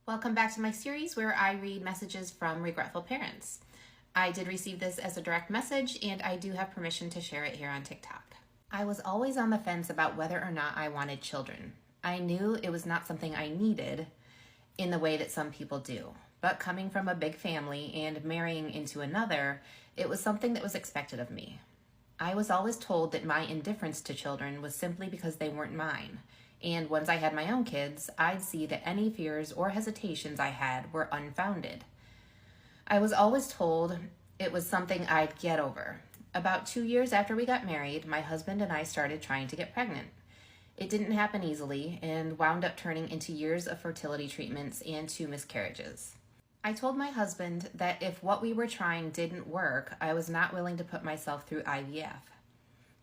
Welcome back to my series where I read messages from regretful parents. I did receive this as a direct message and I do have permission to share it here on TikTok. I was always on the fence about whether or not I wanted children. I knew it was not something I needed in the way that some people do, but coming from a big family and marrying into another, it was something that was expected of me. I was always told that my indifference to children was simply because they weren't mine. And once I had my own kids, I'd see that any fears or hesitations I had were unfounded. I was always told it was something I'd get over. About 2 years after we got married, my husband and I started trying to get pregnant. It didn't happen easily and wound up turning into years of fertility treatments and 2 miscarriages. I told my husband that if what we were trying didn't work, I was not willing to put myself through IVF.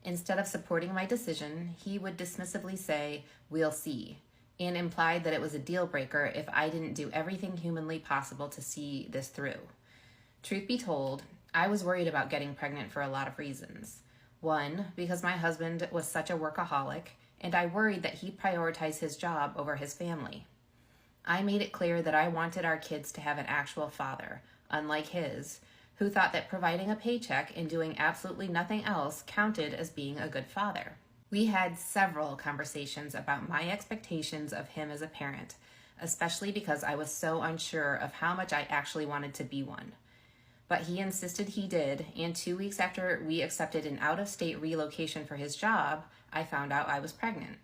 Instead of supporting my decision, he would dismissively say, "We'll see," and implied that it was a deal breaker if I didn't do everything humanly possible to see this through. Truth be told, I was worried about getting pregnant for a lot of reasons. One, because my husband was such a workaholic, and I worried that he'd prioritize his job over his family. I made it clear that I wanted our kids to have an actual father, unlike his, who thought that providing a paycheck and doing absolutely nothing else counted as being a good father. We had several conversations about my expectations of him as a parent, especially because I was so unsure of how much I actually wanted to be one. But he insisted he did, and 2 weeks after we accepted an out-of-state relocation for his job, I found out I was pregnant.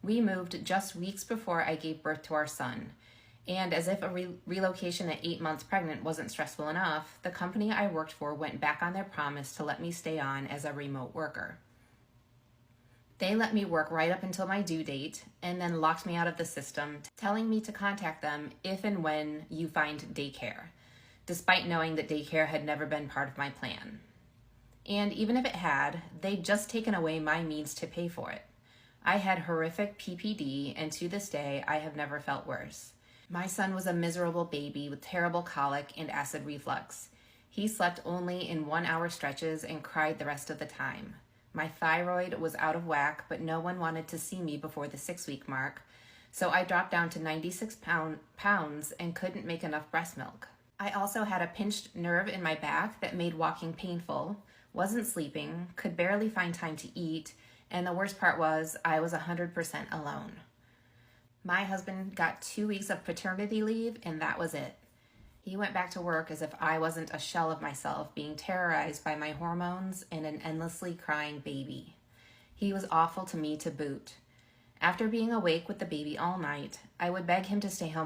We moved just weeks before I gave birth to our son. And as if a relocation at 8 months pregnant wasn't stressful enough, the company I worked for went back on their promise to let me stay on as a remote worker. They let me work right up until my due date and then locked me out of the system, telling me to contact them if and when you find daycare, despite knowing that daycare had never been part of my plan. And even if it had, they'd just taken away my means to pay for it. I had horrific PPD, and to this day, I have never felt worse. My son was a miserable baby with terrible colic and acid reflux. He slept only in 1-hour stretches and cried the rest of the time. My thyroid was out of whack, but no one wanted to see me before the 6-week mark, so I dropped down to 96 pounds and couldn't make enough breast milk. I also had a pinched nerve in my back that made walking painful, wasn't sleeping, could barely find time to eat, and the worst part was I was 100% alone. My husband got 2 weeks of paternity leave, and that was it. He went back to work as if I wasn't a shell of myself, being terrorized by my hormones and an endlessly crying baby. He was awful to me to boot. After being awake with the baby all night, I would beg him to stay home